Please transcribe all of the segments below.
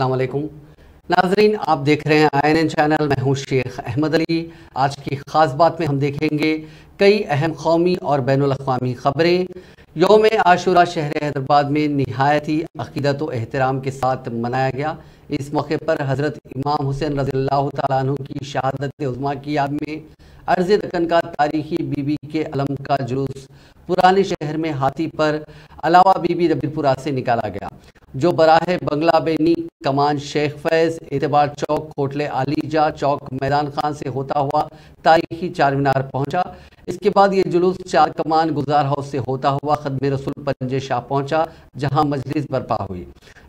अस्सलाम वालेकुम नाजरीन, आप देख रहे हैं INN चैनल। मैं हूं शेख अहमद अली। आज की ख़ास बात में हम देखेंगे कई अहम कौमी और बैनुल अक़वामी ख़बरें। यौम आशूरा शहर हैदराबाद में नहायत ही अक़ीदत व एहतराम के साथ मनाया गया। इस मौके पर हज़रत इमाम हुसैन रज़ियल्लाहु तआला अन्हु की शहादत उज़्मा की याद में अर्ज़ दक्कन का तारीख़ी बीबी के अलम का जुलूस पुराने शहर में हाथी पर अलावा बीबी रबीपुरा से निकाला गया, जो बराहे बंगला बेनी कमान शेख फैज़ एतबार चौक कोटले आलीजा चौक मैदान खान से होता हुआ तारीखी चार मीनार पहुंचा। इसके बाद ये जुलूस चार कमान गुजार हाउस से होता हुआ खदमे रसूल पंजे शाह पहुंचा, जहां मजलिस बर्पा हुई।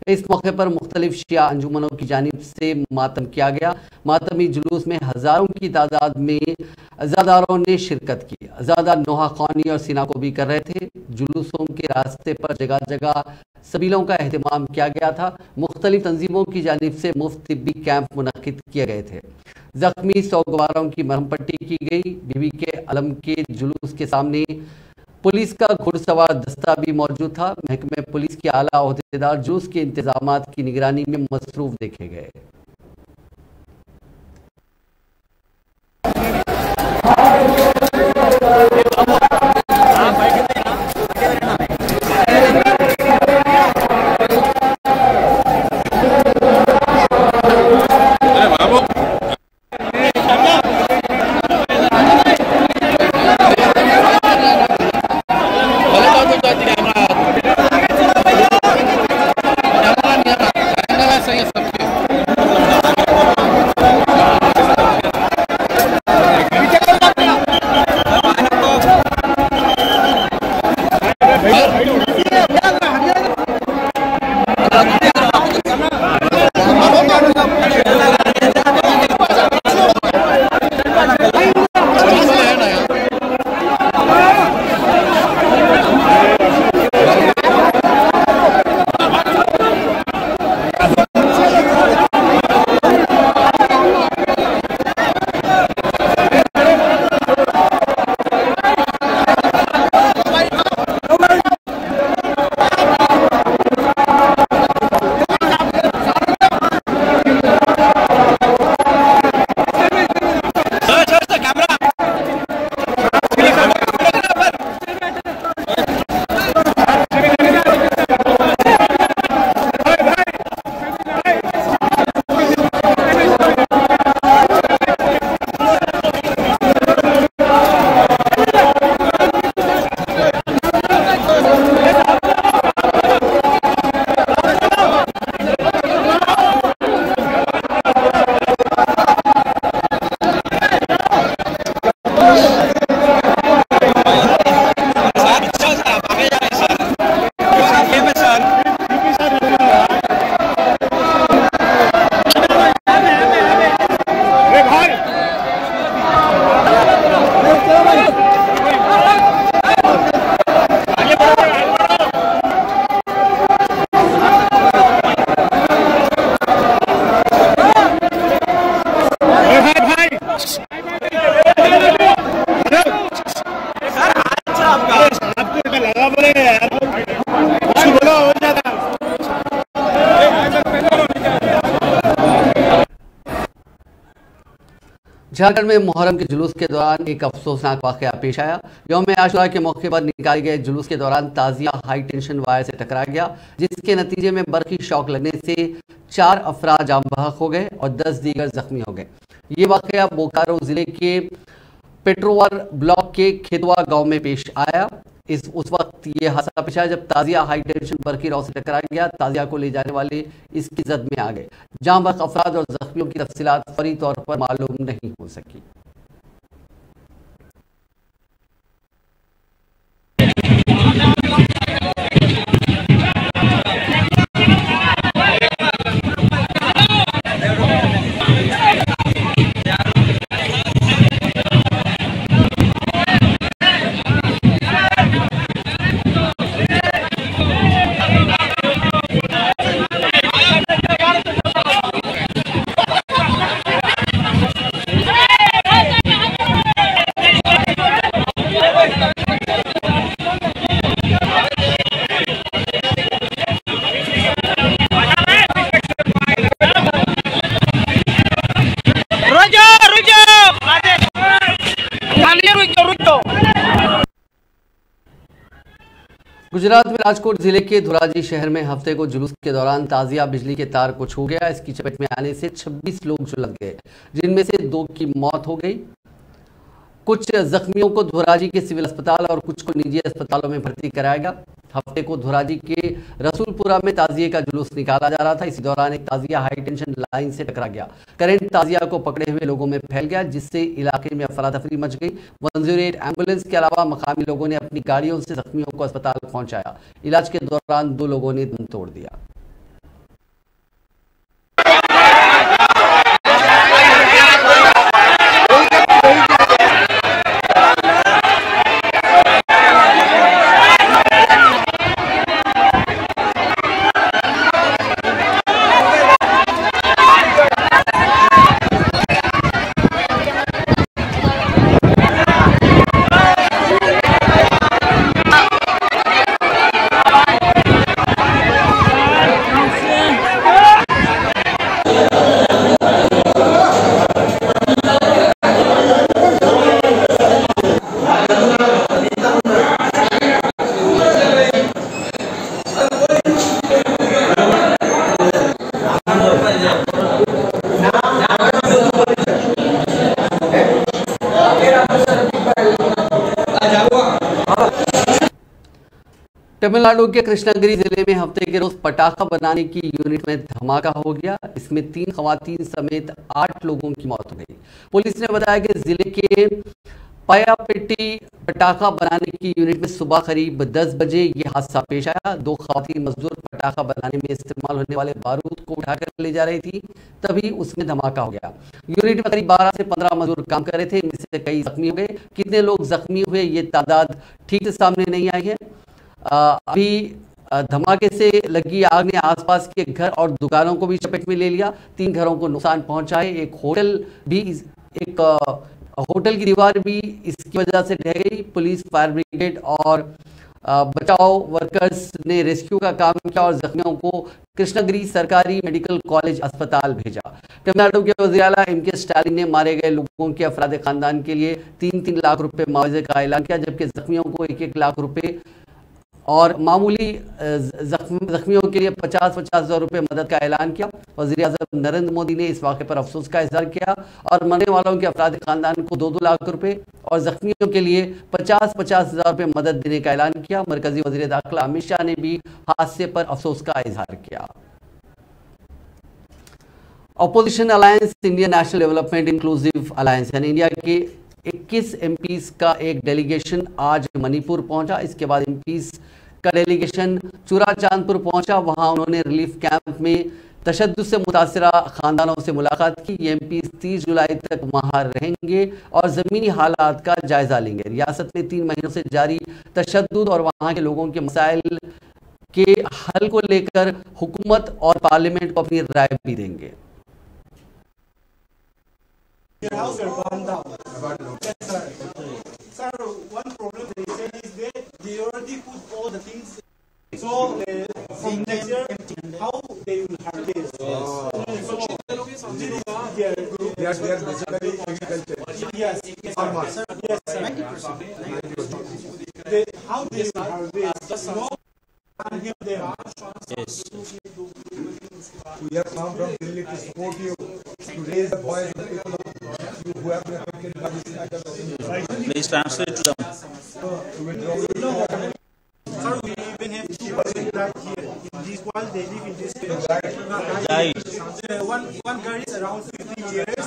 इस मौके पर मुख्तलिफ शिया अंजुमनों की जानिब से मातम किया गया। मातमी जुलूस में हज़ारों की तादाद में अज़ादारों ने शिरकत की। अज़ादार नोहा ख़ानी और सीना को भी कर रहे थे। जुलूसों के रास्ते पर जगह जगह सबीलों का एहतमाम किया गया था। मुख्तलिफ तंजीमों की जानिब से मुफ्त तिब्बी कैंप मुनक्किद किए गए थे। जख्मी सौगवारों की मरहम पट्टी की गई। बीबी के अलम के जुलूस के सामने पुलिस का घुड़सवार दस्ता भी मौजूद था। महकमे पुलिस के आला ओहदेदार जुलूस के इंतजामात की निगरानी में मसरूफ देखे गए। झारखंड में मुहर्रम के जुलूस के दौरान एक अफसोसनाक वाकया पेश आया। यौम आशूरा के मौके पर निकाले गए जुलूस के दौरान ताजिया हाई टेंशन वायर से टकरा गया, जिसके नतीजे में बर्क़ी शॉक लगने से 4 अफराद जाम बहक हो गए और 10 दीगर जख्मी हो गए। ये वाकया बोकारो जिले के पेट्रोवर ब्लॉक के खेतवा गांव में पेश आया। उस वक्त ये हादसा पेश आया जब ताजिया हाई टेंशन बर्क़ी रॉ से टकरा गया। ताजिया को ले जाने वाले इसकी जद में आ गए। जाम बहक अफराद और जख्मियों की तफसीलात फौरी तौर पर मालूम नहीं हो सकी। गुजरात में राजकोट जिले के धोराजी शहर में हफ्ते को जुलूस के दौरान ताजिया बिजली के तार को छू गया। इसकी चपेट में आने से 26 लोग झुलस गए, जिनमें से 2 की मौत हो गई। कुछ जख्मियों को धोराजी के सिविल अस्पताल और कुछ को निजी अस्पतालों में भर्ती कराया गया। हफ्ते को धोराजी के रसूलपुरा में ताजिए का जुलूस निकाला जा रहा था। इसी दौरान एक ताजिया हाई टेंशन लाइन से टकरा गया। करंट ताजिया को पकड़े हुए लोगों में फैल गया, जिससे इलाके में अफरा तफरी मच गई। 108 एम्बुलेंस के अलावा मकामी लोगों ने अपनी गाड़ियों से जख्मियों को अस्पताल पहुंचाया। इलाज के दौरान 2 लोगों ने दम तोड़ दिया। तमिलनाडु के कृष्णगिरी जिले में हफ्ते के रोज पटाखा बनाने की यूनिट में धमाका हो गया। इसमें 3 खवातीन समेत 8 लोगों की मौत हो गई। पुलिस ने बताया कि जिले के पायापेटी पटाखा बनाने की यूनिट में सुबह करीब 10 बजे ये हादसा पेश आया। 2 खवातीन मजदूर पटाखा बनाने में इस्तेमाल होने वाले बारूद को उठाकर ले जा रही थी, तभी उसमें धमाका हो गया। यूनिट में करीब 12 से 15 मजदूर काम कर रहे थे, इनमें से कई जख्मी हो गए। कितने लोग जख्मी हुए ये तादाद ठीक से सामने नहीं आई है। अभी धमाके से लगी आग ने आसपास के घर और दुकानों को भी चपेट में ले लिया। 3 घरों को नुकसान पहुंचा है। एक होटल की दीवार भी इसकी वजह से ढह गई। पुलिस, फायर ब्रिगेड और बचाव वर्कर्स ने रेस्क्यू का काम किया और जख्मियों को कृष्णगिरी सरकारी मेडिकल कॉलेज अस्पताल भेजा। तमिलनाडु के वज़ीर आला एम.के. स्टालिन ने मारे गए लोगों के अफराद खानदान के लिए 3-3 लाख रुपए मुआवजे का ऐलान किया, जबकि जख्मियों को 1-1 लाख रुपए और मामूली जख्मियों के लिए 50-50 हज़ार रुपये मदद का ऐलान किया। वज़ीर आज़म नरेंद्र मोदी ने इस वाक़े पर अफसोस का इज़हार किया और मरने वालों के अफराद खानदान को 2-2 लाख रुपए और जख्मियों के लिए 50-50 हज़ार रुपये मदद देने का ऐलान किया। मरकजी वज़ीर दाखिला अमित शाह ने भी हादसे पर अफसोस का इज़हार किया। Opposition alliance India national development inclusive alliance यानी इंडिया के 21 एमपीज का एक डेलीगेशन आज मणिपुर पहुंचा। इसके बाद एमपीज का डेलीगेशन चूराचांदपुर पहुंचा। वहां उन्होंने रिलीफ कैंप में तशद्दुद से मुतासिरा खानदानों से मुलाकात की। ये एमपीज 30 जुलाई तक वहां रहेंगे और ज़मीनी हालात का जायजा लेंगे। रियासत में 3 महीनों से जारी तशद्दुद और वहां के लोगों के मसाइल के हल को लेकर हुकूमत और पार्लियामेंट को अपनी राय भी देंगे। Your house are burned down. Yes, sir. Sir, one problem they say is that they already put all the things. So from next year, how they will harvest? So they are basically agriculture. Yes, farmers. Yes, sir. 90%. How they will harvest? No one give them. Yes. We have come from Delhi to support you, to raise the voice of the people who have been affected by this kind of thing. Please translate to them. Sir, we even have 2 person died here. In this while they live in this place. Died. One girl is around 50 years.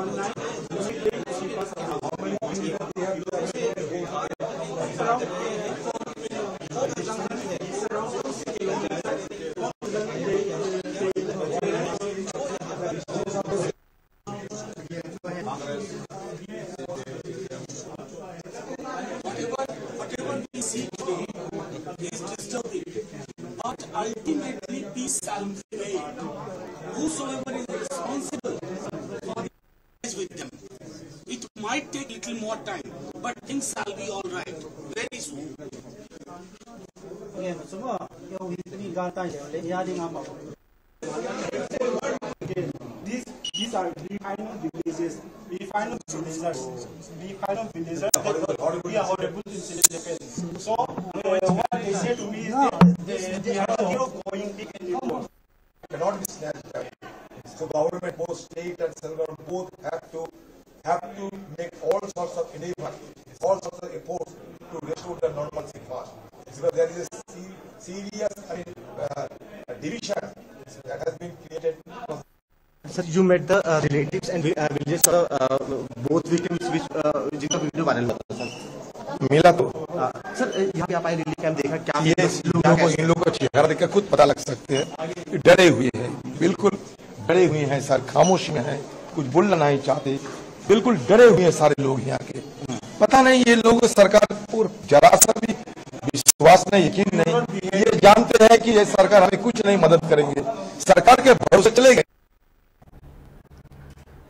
One night, she passed away. How many people they have? Whatever we see today is disturbing, but ultimately peace shall prevail. Whosoever is responsible for the with them, it might take little more time, but things shall be all right very soon. These are refining the places. If final villagers. We final villagers. Yeah, horrible incident. So what they say to me is they are zero going big anymore. Cannot be snatched back. So government, both state and central government, both have to make all sorts of endeavor, all sorts of efforts to restore the normalcy fast. Because there is a serious, division that has been created. Sir, you met the relatives and villages of both victims which जिनका video viral हुआ था sir. मिला तो sir यहाँ पे आप आए relief camp देखा क्या ये इन लोगों का चेहरा देखकर खुद पता लग सकते हैं. डरे हुए हैं, बिल्कुल डरे हुए हैं सर, खामोश में हैं, कुछ बोलना नहीं चाहते, बिल्कुल डरे हुए हैं सारे लोग यहाँ के. पता नहीं ये लोग सरकार पर जरा सा भी विश्वास नहीं, यकीन नहीं. ये जानते हैं कि ये सरकार हमें कुछ नहीं मदद करेंगे, सरकार के भरोसे चले गए.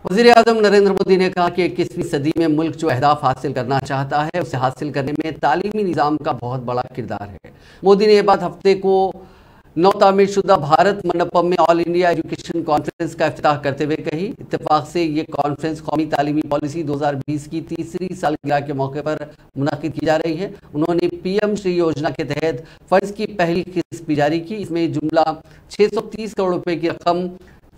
वज़ीर-ए-आज़म नरेंद्र मोदी ने कहा कि 21वीं सदी में मुल्क जो अहदाफ हासिल करना चाहता है उसे हासिल करने में तालीमी निज़ाम का बहुत बड़ा किरदार है. मोदी ने यह बात हफ्ते को नव-तामीर शुदा भारत मंडपम में ऑल इंडिया एजुकेशन कॉन्फ्रेंस का इफ्तिताह करते हुए कही. इत्तेफाक से ये कॉन्फ्रेंस कौमी तालीमी पॉलिसी 2020 की तीसरी सालगिरह के मौके पर मुनाकिद की जा रही है. उन्होंने PM श्री योजना के तहत फंड्स की पहली किस्त भी जारी की. इसमें जुमला 630 करोड़ रुपए की रकम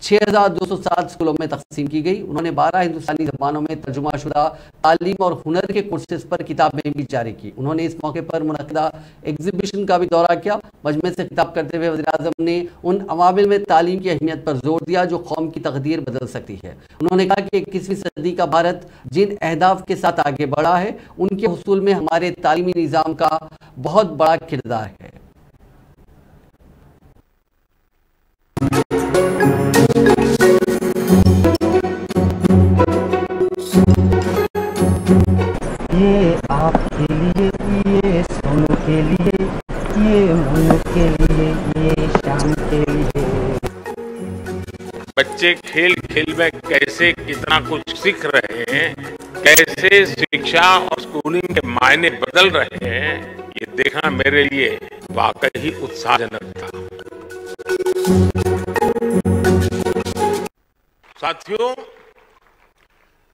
6207 स्कूलों में तकसीम की गई. उन्होंने 12 हिंदुस्तानी ज़बानों में तर्जुमाशुदा तालीम और हुनर के कोर्सेज पर किताबें भी जारी की. उन्होंने इस मौके पर मुनक़दा एग्जीबिशन का भी दौरा किया. मजमे से खिताब करते हुए वज़ीर-ए-आज़म ने उन अवामिल में तालीम की अहमियत पर जोर दिया जो कौम की तकदीर बदल सकती है. उन्होंने कहा कि 21वीं सदी का भारत जिन अहदाफ के साथ आगे बढ़ा है उनके हुसूल में हमारे तालीमी निज़ाम का बहुत बड़ा किरदार है. ये आपके लिए, ये सोनों के लिए, ये मोनों के लिए, ये शाम के लिए. बच्चे खेल खेल में कैसे कितना कुछ सीख रहे हैं, कैसे शिक्षा और स्कूलिंग के मायने बदल रहे हैं, ये देखना मेरे लिए वाकई ही उत्साहजनक था. साथियों,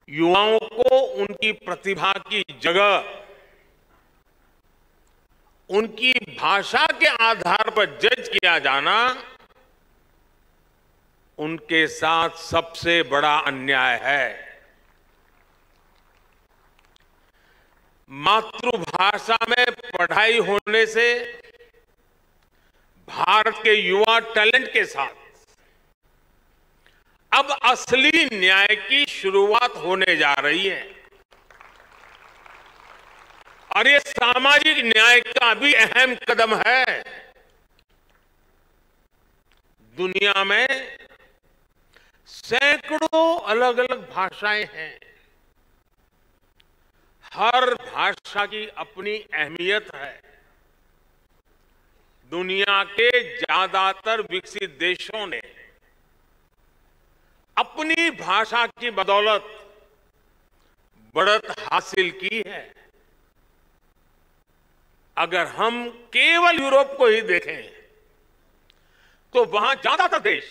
युवाओं को उनकी प्रतिभा की जगह उनकी भाषा के आधार पर जज किया जाना उनके साथ सबसे बड़ा अन्याय है. मातृभाषा में पढ़ाई होने से भारत के युवा टैलेंट के साथ अब असली न्याय की शुरुआत होने जा रही है और ये सामाजिक न्याय का भी अहम कदम है. दुनिया में सैकड़ों अलग अलग भाषाएं हैं. हर भाषा की अपनी अहमियत है. दुनिया के ज्यादातर विकसित देशों ने अपनी भाषा की बदौलत बढ़त हासिल की है. अगर हम केवल यूरोप को ही देखें तो वहां ज्यादातर देश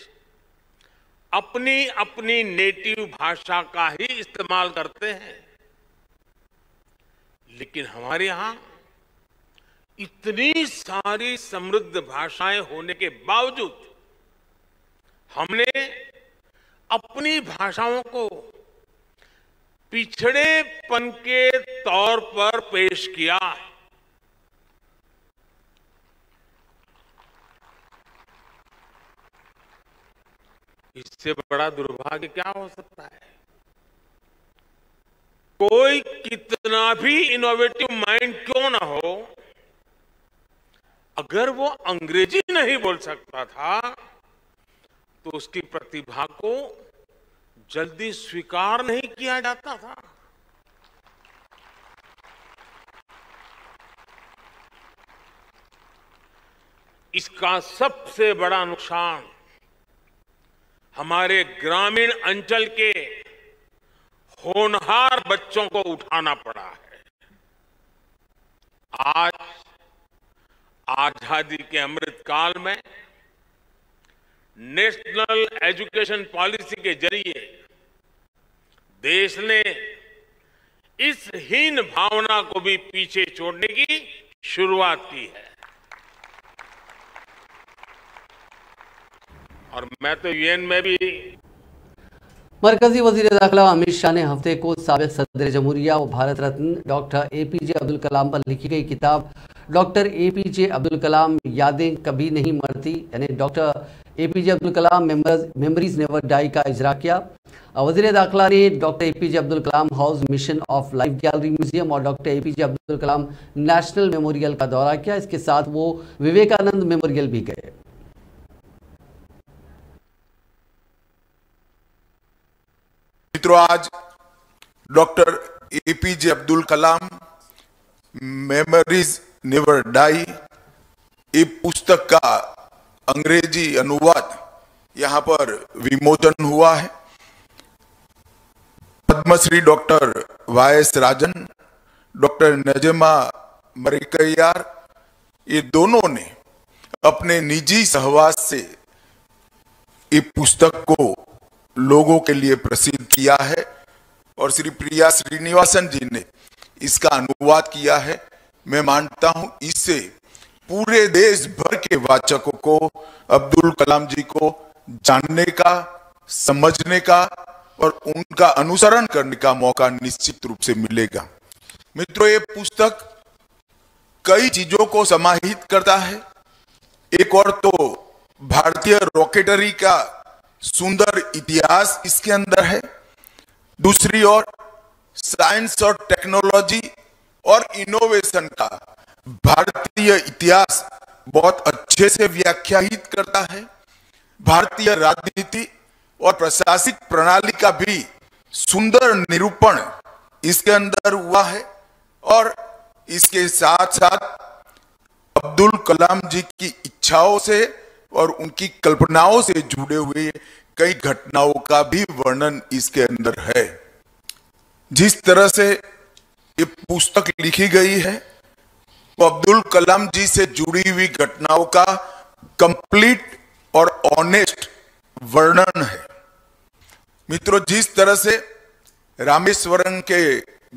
अपनी अपनी नेटिव भाषा का ही इस्तेमाल करते हैं. लेकिन हमारे यहां इतनी सारी समृद्ध भाषाएं होने के बावजूद हमने अपनी भाषाओं को पिछड़ेपन के तौर पर पेश किया. इससे बड़ा दुर्भाग्य क्या हो सकता है? कोई कितना भी इनोवेटिव माइंड क्यों ना हो, अगर वो अंग्रेजी नहीं बोल सकता था तो उसकी प्रतिभा को जल्दी स्वीकार नहीं किया जाता था. इसका सबसे बड़ा नुकसान हमारे ग्रामीण अंचल के होनहार बच्चों को उठाना पड़ा है. आज आजादी के अमृत काल में नेशनल एजुकेशन पॉलिसी के जरिए देश ने इस हीन भावना को भी पीछे छोड़ने की शुरुआत की है। और मैं तो यूएन में भी मरकजी वजीर दाखिला अमित शाह ने हफ्ते को साबिक सदर जमहूरिया और भारत रत्न डॉक्टर APJ अब्दुल कलाम पर लिखी गई किताब डॉक्टर APJ अब्दुल कलाम यादें कभी नहीं मरती यानी doctor APJ Abdul Kalam memories never die का इजरा किया। वजीर दाखिला ने doctor APJ Abdul Kalam house mission of life gallery museum और doctor APJ Abdul Kalam national memorial का दौरा किया। इसके साथ वो विवेकानंद मेमोरियल भी गए। मित्रों, आज doctor APJ Abdul Kalam memories never die ये पुस्तक का अंग्रेजी अनुवाद यहाँ पर विमोचन हुआ है। पद्मश्री डॉक्टर YS राजन, डॉक्टर नजमा मरिकैयार, ये दोनों ने अपने निजी सहवास से ये पुस्तक को लोगों के लिए प्रसिद्ध किया है और श्री प्रिया श्रीनिवासन जी ने इसका अनुवाद किया है। मैं मानता हूं इससे पूरे देश भर के वाचकों को अब्दुल कलाम जी को जानने का, समझने का और उनका अनुसरण करने का मौका निश्चित रूप से मिलेगा। मित्रों, ये पुस्तक कई चीजों को समाहित करता है। एक और तो भारतीय रॉकेटरी का सुंदर इतिहास इसके अंदर है, दूसरी ओर साइंस और टेक्नोलॉजी और इनोवेशन का भारतीय इतिहास बहुत अच्छे से व्याख्यायित करता है। भारतीय राजनीति और प्रशासनिक प्रणाली का भी सुंदर निरूपण इसके अंदर हुआ है और इसके साथ साथ अब्दुल कलाम जी की इच्छाओं से और उनकी कल्पनाओं से जुड़े हुए कई घटनाओं का भी वर्णन इसके अंदर है। जिस तरह से ये पुस्तक लिखी गई है वो अब्दुल कलाम जी से जुड़ी हुई घटनाओं का कंप्लीट और ऑनेस्ट वर्णन है। मित्रों, जिस तरह से रामेश्वरम के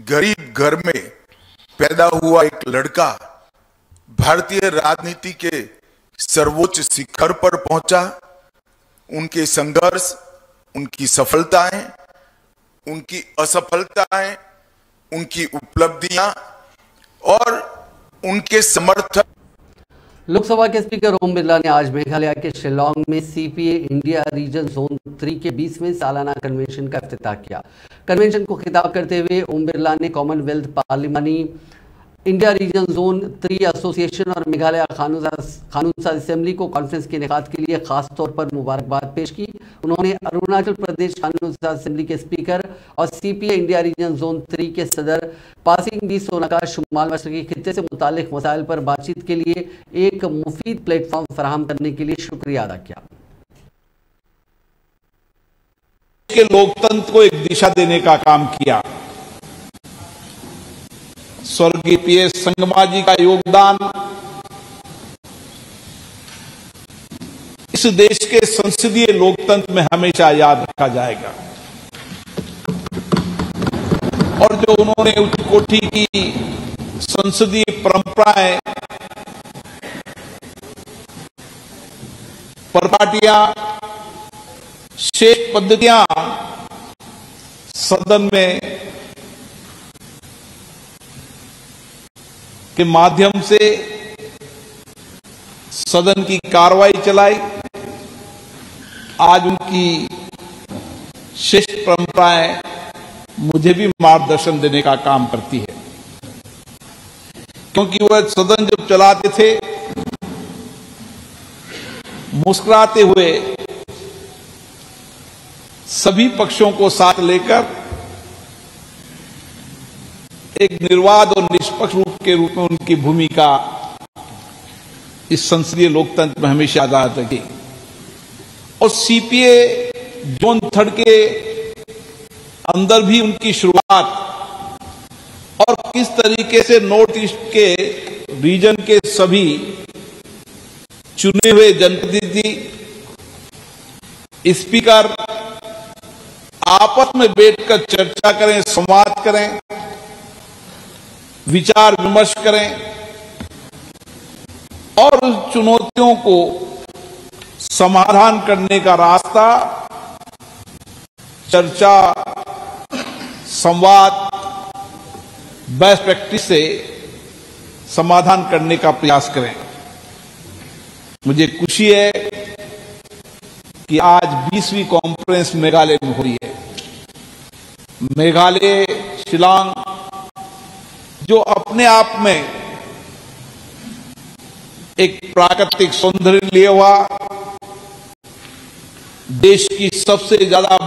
गरीब घर में पैदा हुआ एक लड़का भारतीय राजनीति के सर्वोच्च शिखर पर पहुंचा, उनके संघर्ष, उनकी सफलताएं, उनकी असफलताएं, उनकी उपलब्धियां और उनके समर्थक। लोकसभा के स्पीकर ओम बिरला ने आज मेघालय के शिलोंग में CPA इंडिया रीजन जोन 3 के 20वें सालाना कन्वेंशन का इफ्तिताह किया। कन्वेंशन को खिताब करते हुए ओम बिरला ने Commonwealth Parliamentary India Region Zone 3 Association और मेघालय कानून असेंबली को कॉन्फ्रेंस के इनेकाद के लिए खास तौर पर मुबारकबाद पेश की। उन्होंने अरुणाचल प्रदेश कानून असेंबली के स्पीकर और CPA इंडिया रीजन जोन 3 के सदर पासिंग बी सोनाका शुमाल मशरकी खित्ते से मुतालिक मसाइल पर बातचीत के लिए एक मुफीद प्लेटफॉर्म फराहम करने के लिए शुक्रिया अदा किया। के लोकतंत्र को एक दिशा देने का काम किया। स्वर्गीय PS संगमा जी का योगदान इस देश के संसदीय लोकतंत्र में हमेशा याद रखा जाएगा और जो उन्होंने उच्च कोटि की संसदीय परंपराएं, परिपाटियां, शेष पद्धतियां सदन में के माध्यम से सदन की कार्रवाई चलाई, आज उनकी श्रेष्ठ परंपराएं मुझे भी मार्गदर्शन देने का काम करती है, क्योंकि वह सदन जब चलाते थे मुस्कुराते हुए सभी पक्षों को साथ लेकर एक निर्वाध और निष्पक्ष रूप में उनकी भूमिका इस संसदीय लोकतंत्र में हमेशा याद रखी। और CPA जोन 3 के अंदर भी उनकी शुरुआत और किस तरीके से नॉर्थ ईस्ट के रीजन के सभी चुने हुए जनप्रतिनिधि, स्पीकर आपस में बैठकर चर्चा करें, संवाद करें, विचार विमर्श करें और उन चुनौतियों को समाधान करने का रास्ता चर्चा, संवाद, बेस्ट प्रैक्टिस से समाधान करने का प्रयास करें। मुझे खुशी है कि आज 20वीं कॉन्फ्रेंस मेघालय में हो रही है। मेघालय, शिलांग, जो अपने आप में एक प्राकृतिक सौंदर्य लिए हुआ देश की सबसे ज्यादा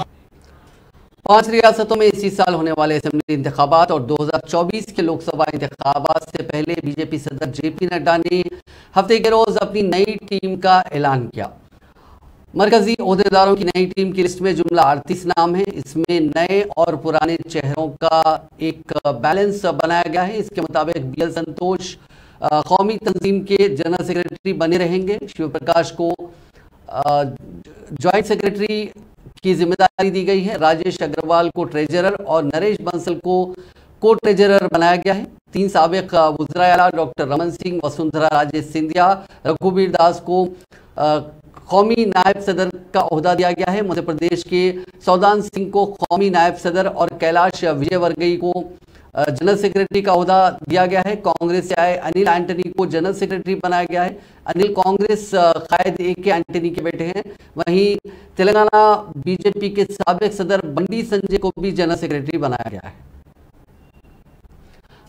5 रियासतों में इसी साल होने वाले असेंबली इंतखाबात और 2024 के लोकसभा इंतखाबात से पहले बीजेपी सदर जेपी नड्डा ने हफ्ते के रोज अपनी नई टीम का ऐलान किया। मरकजी ओहदेदारों की नई टीम की लिस्ट में जुमला 38 नाम है। इसमें नए और पुराने चेहरों का एक बैलेंस बनाया गया है। इसके मुताबिक बीएल संतोष कौमी तंजीम के जनरल सेक्रेटरी बने रहेंगे। शिव प्रकाश को ज्वाइंट सेक्रेटरी की जिम्मेदारी दी गई है। राजेश अग्रवाल को ट्रेजरर और नरेश बंसल को ट्रेजरर बनाया गया है। 3 साबिक वुज़रा आला डॉक्टर रमन सिंह, वसुंधरा राजे सिंधिया, रघुबीर दास को कौमी नायब सदर का ओहदा दिया गया है। मध्य प्रदेश के सौदान सिंह को कौमी नायब सदर और कैलाश विजयवर्गीय को जनरल सेक्रेटरी का ओहदा दिया गया है। कांग्रेस से आए अनिल एंटनी को जनरल सेक्रेटरी बनाया गया है। अनिल कांग्रेस कायद AK एंटनी के बेटे हैं। वहीं तेलंगाना बीजेपी के साबिक सदर बंडी संजय को भी जनरल सेक्रेटरी बनाया गया है।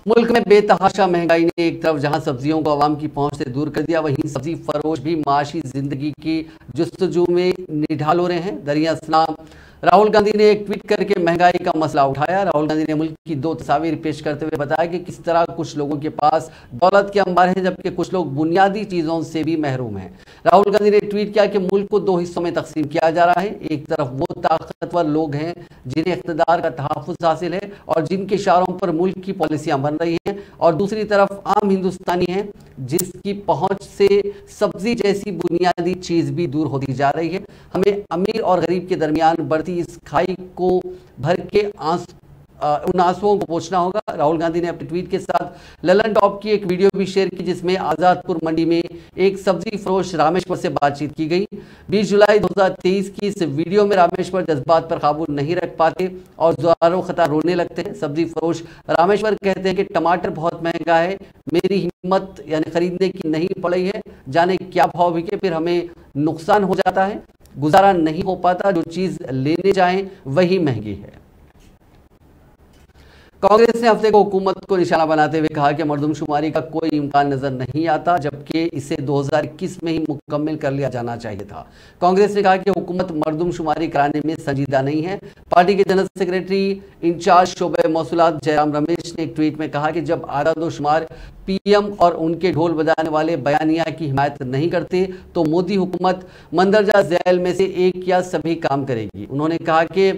मुल्क में बेतहाशा महंगाई ने एक तरफ जहां सब्जियों को आवाम की पहुंच से दूर कर दिया, वहीं सब्जी फरोश भी माशी जिंदगी की जुस्तजू में निढाल हो रहे हैं। दरिया इस्लाम राहुल गांधी ने एक ट्वीट करके महंगाई का मसला उठाया। राहुल गांधी ने मुल्क की 2 तस्वीर पेश करते हुए बताया कि किस तरह कुछ लोगों के पास दौलत के अंबार हैं जबकि कुछ लोग बुनियादी चीज़ों से भी महरूम हैं। राहुल गांधी ने ट्वीट किया कि मुल्क को 2 हिस्सों में तकसीम किया जा रहा है। एक तरफ वो ताकतवर लोग हैं जिन्हें इख्तिदार का तहफ़्फ़ुज़ हासिल है और जिनके इशारों पर मुल्क की पॉलिसियाँ बन रही हैं, और दूसरी तरफ आम हिंदुस्तानी हैं जिसकी पहुँच से सब्जी जैसी बुनियादी चीज़ भी दूर होती जा रही है। हमें अमीर और गरीब के दरमियान बढ़ती इस खाई को भर के उन आंसुओं को पोंछना होगा। राहुल गांधी ने अपने ट्वीट के साथ ललन टॉप की एक वीडियो भी शेयर की जिसमें आज़ादपुर मंडी में एक सब्जी फरोश रामेश्वर से बातचीत की गई। 20 जुलाई 2023 की इस वीडियो में रामेश्वर जज्बात पर काबू नहीं रख पाते और ज़ारो ख़ता रोने लगते हैं। सब्जी फरोश रामेश्वर कहते हैं कि टमाटर बहुत महंगा है, मेरी हिम्मत यानी खरीदने की नहीं पड़ी है, जाने क्या भाव बिके, फिर हमें नुकसान हो जाता है, गुजारा नहीं हो पाता, जो चीज़ लेने जाएं वही महंगी है। कांग्रेस ने हफ्ते को हुकूमत को निशाना बनाते हुए कहा कि मरदमशुमारी का कोई इम्कान नजर नहीं आता, जबकि इसे 2021 में ही मुकम्मल कर लिया जाना चाहिए था। कांग्रेस ने कहा कि हुकूमत मरदमशुमारी कराने में संजीदा नहीं है। पार्टी के जनरल सेक्रेटरी इंचार्ज शोबे मौसूलात जयराम रमेश ने एक ट्वीट में कहा कि जब आदादोशुमार PM और उनके ढोल बजाने वाले बयानिया की हिमायत नहीं करते तो मोदी हुकूमत मंदरजा झैल में से एक या सभी काम करेगी। उन्होंने कहा कि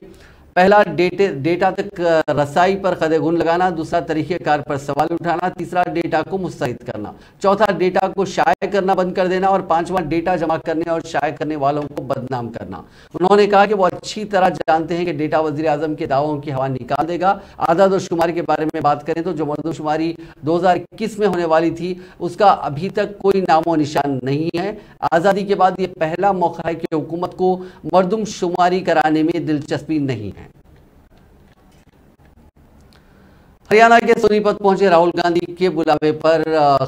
पहला डेटा तक रसाई पर कदगुन लगाना, दूसरा तरीक़ेकार पर सवाल उठाना, तीसरा डेटा को मुस्तरद करना, चौथा डेटा को शाया करना बंद कर देना और पांचवा डेटा जमा करने और शाया करने वालों को बदनाम करना। उन्होंने कहा कि वो अच्छी तरह जानते हैं कि डेटा वज़ीर आज़म के दावों की हवा निकाल देगा। आदादोशुमारी के बारे में बात करें तो जो मरदमशुमारी 2021 में होने वाली थी उसका अभी तक कोई नामो निशान नहीं है। आज़ादी के बाद ये पहला मौका है कि हुकूमत को मरदमशुमारी कराने में दिलचस्पी नहीं है। हरियाणा के सोनीपत पहुंचे राहुल गांधी के बुलावे पर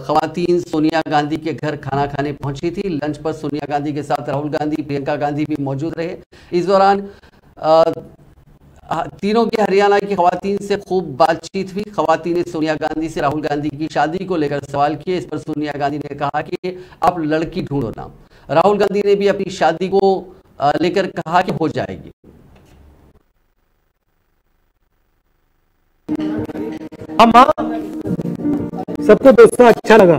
खवातीन सोनिया गांधी के घर खाना खाने पहुंची थी। लंच पर सोनिया गांधी के साथ राहुल गांधी, प्रियंका गांधी भी मौजूद रहे। इस दौरान तीनों की हरियाणा की खवातीन से खूब बातचीत हुई। खवातीन ने सोनिया गांधी से राहुल गांधी की शादी को लेकर सवाल किए। इस पर सोनिया गांधी ने कहा कि आप लड़की ढूंढो ना। राहुल गांधी ने भी अपनी शादी को लेकर कहा कि हो जाएगी। अम्मा सबको दोस्तों अच्छा लगा।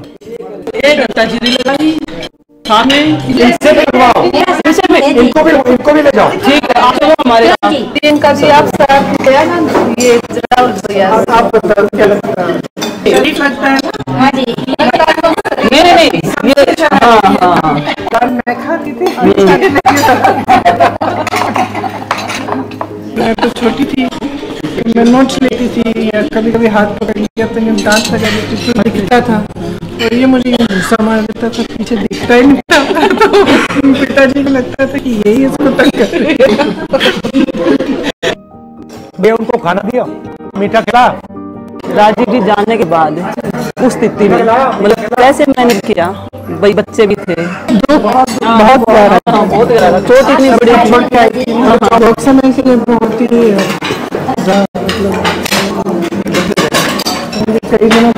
इनको भी ले जाओ। ठीक है, आप लोग हमारे प्रियंका जी आप साथ ये राहुल भैया आप बताओ क्या लगता है? ठीक लगता है ना? हाँ जी। नहीं ये हाँ मैं खाती थी। मैं नोट्स लेती थी या कभी कभी हाथ पकड़ लिया तो मैं दांत लगा लेती थी, दिखता था और ये मुझे गुस्सा मार देता था, पीछे दिखता ही नहीं था। तो पिताजी को लगता था कि यही इसको तंग कर रही है। मैं उनको खाना दिया, मीठा खिला। राजीव जी जाने के बाद उस स्थिति में मतलब कैसे मैनेज किया, भाई बच्चे भी थे, बहुत प्यारा था, बहुत प्यारा, चोट इतनी बड़ी चोट आई थी, बहुत समय के लिए बहुत ही कई दिनों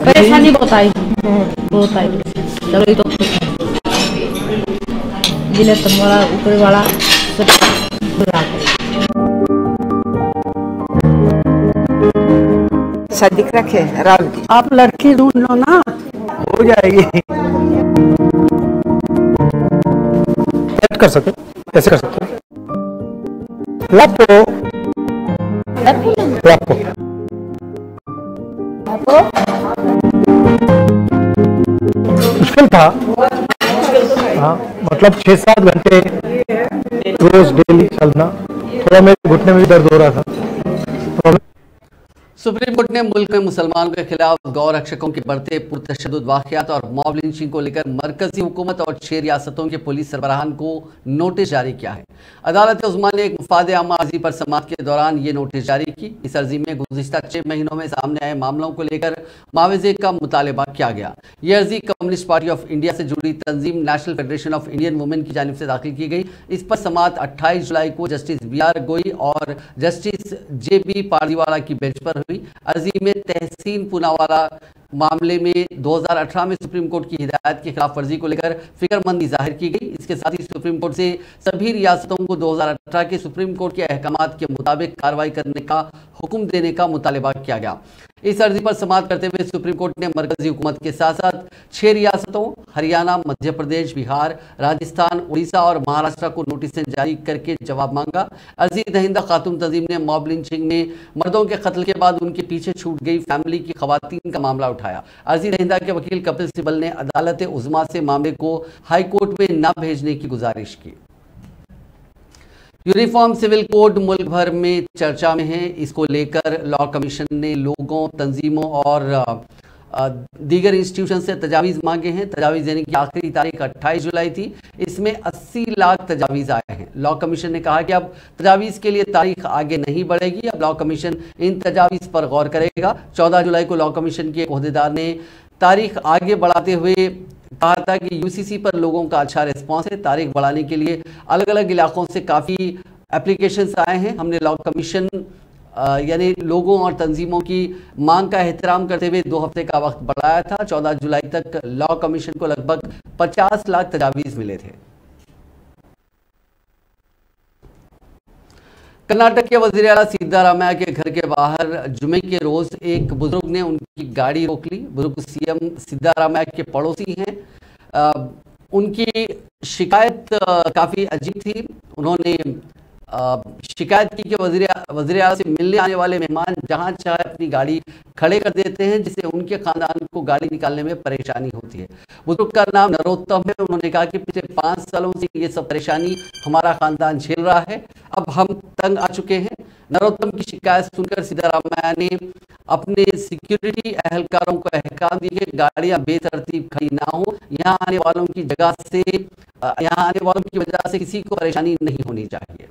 परेशानी बहुत आई, बहुत आई। चलो ये तो जिले तुम्हारा ऊपर वाला शादी रखे राहुल की। आप लड़की ढूंढ लो ना, हो जाएगी। कर सकते, कैसे कर सकते? लापो मुश्किल था। हाँ, मतलब 6-7 घंटे रोज डेली चलना, थोड़ा मेरे घुटने में भी दर्द हो रहा था। सुप्रीम कोर्ट ने मुल्क में मुसलमानों के खिलाफ गौ रक्षकों के बढ़ते पुरतशद्दुद वाक़यात और मॉब लिंचिंग को लेकर मरकजी हुकूमत और 6 रियासतों के पुलिस सरबराहान को नोटिस जारी किया है। अदालत उज़्मा ने एक मुफाद आमा अर्जी पर समाअत के दौरान ये नोटिस जारी की। इस अर्जी में गुज़िश्ता 6 महीनों में सामने आए मामलों को लेकर मुआवजे का मुतालबा किया गया। ये अर्जी कम्युनिस्ट पार्टी ऑफ इंडिया से जुड़ी तंजीम National Federation of Indian Women की जानिब से दाखिल की गई। इस पर समाअत 28 जुलाई को जस्टिस BR गोई और जस्टिस JB पारदीवाला की बेंच पर हुई। अर्जी में तहसीन पूनावाला मामले में 2018 में सुप्रीम कोर्ट की हिदायत की खिलाफ वर्जी को लेकर फिक्रमंदी जाहिर की गई। इसके साथ ही सुप्रीम कोर्ट से सभी रियासतों को 2018 के सुप्रीम कोर्ट के अहकामात के मुताबिक कार्रवाई करने का हुक्म देने का मुतालबा किया गया। इस अर्जी पर समाअत करते हुए सुप्रीम कोर्ट ने मरकजी हुकूमत के साथ साथ 6 रियासतों हरियाणा, मध्य प्रदेश, बिहार, राजस्थान, उड़ीसा और महाराष्ट्र को नोटिस जारी करके जवाब मांगा। अर्जी दहिंदा खातून तंजीम ने मॉब लिंचिंग में मर्दों के कत्ल के बाद उनके पीछे छूट गई फैमिली की खवातीन का मामला उठाया। अर्जी दहिंदा के वकील कपिल सिब्बल ने अदालत उज़्मा से मामले को हाई कोर्ट में न भेजने की गुजारिश की। यूनिफॉर्म सिविल कोड मुल्क भर में चर्चा में है। इसको लेकर लॉ कमीशन ने लोगों, तंजीमों और दीगर इंस्टीट्यूशन से तजावीज़ मांगे हैं। तजावीज़ देने की आखिरी तारीख 28 जुलाई थी। इसमें 80 लाख तजावीज़ आए हैं। लॉ कमीशन ने कहा कि अब तजावीज़ के लिए तारीख आगे नहीं बढ़ेगी। अब लॉ कमीशन इन तजावीज़ पर गौर करेगा। 14 जुलाई को लॉ कमीशन के ओहदेदार ने तारीख आगे बढ़ाते हुए कहा था कि UCC पर लोगों का अच्छा रिस्पॉन्स है। तारीख बढ़ाने के लिए अलग अलग इलाकों से काफ़ी एप्लीकेशंस आए हैं। हमने लॉ कमीशन यानी लोगों और तंजीमों की मांग का एहतराम करते हुए 2 हफ्ते का वक्त बढ़ाया था। 14 जुलाई तक लॉ कमीशन को लगभग 50 लाख तजावीज़ मिले थे। कर्नाटक के वज़ीर आला सिद्धारामैया के घर के बाहर जुमे के रोज़ एक बुजुर्ग ने उनकी गाड़ी रोक ली। बुजुर्ग CM सिद्धारामैया के पड़ोसी हैं। उनकी शिकायत काफ़ी अजीब थी। उन्होंने शिकायत की कि वज़ीर आला से मिलने आने वाले मेहमान जहां चाहे अपनी गाड़ी खड़े कर देते हैं, जिससे उनके खानदान को गाड़ी निकालने में परेशानी होती है। बुजुर्ग का नाम नरोत्तम है। उन्होंने कहा कि पिछले 5 सालों से ये सब परेशानी हमारा खानदान झेल रहा है। अब हम तंग आ चुके हैं। नरोत्तम की शिकायत सुनकर सिद्धारामैया ने अपने सिक्योरिटी एहलकारों को अहकाम दिए कि गाड़ियां बेतरतीब खड़ी ना हो। यहाँ आने वालों की वजह से किसी को परेशानी नहीं होनी चाहिए।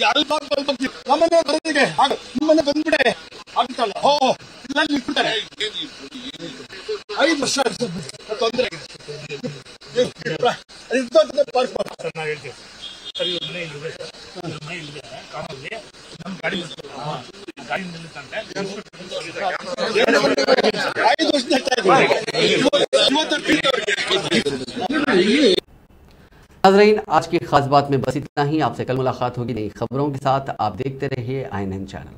ಯಾರು ನಮ್ಮನೆ ಬರೋದಿಗೆ ನಿಮ್ಮನೆ ಬಂದ್ಬಿಡೆ ಆಗ್ತಲ್ಲ. ಇಲ್ಲ ನಿಂತ್ಬಿಡ್ತಾರೆ 5 ವರ್ಷ ತೊಂದರೆ ಪಾರ್ಕ್ ಮಾಡ್ತಾರೆ. ನಾವು ಹೇಳ್ತೀವಿ ಸರಿ ಮನೆ ಇಲ್ಲಿದೆ, ಮನೆ ಇಲ್ಲಿದೆ ಕಾರಲ್ಲಿ ನಮ್ಮ ಗಾಡಿ ಗಾಡಿ ನಿಲ್ಲುತ್ತಂತೆ 5 ವರ್ಷ. नाज़रीन, आज की खास बात में बस इतना ही। आपसे कल मुलाकात होगी नई खबरों के साथ। आप देखते रहिए INN चैनल।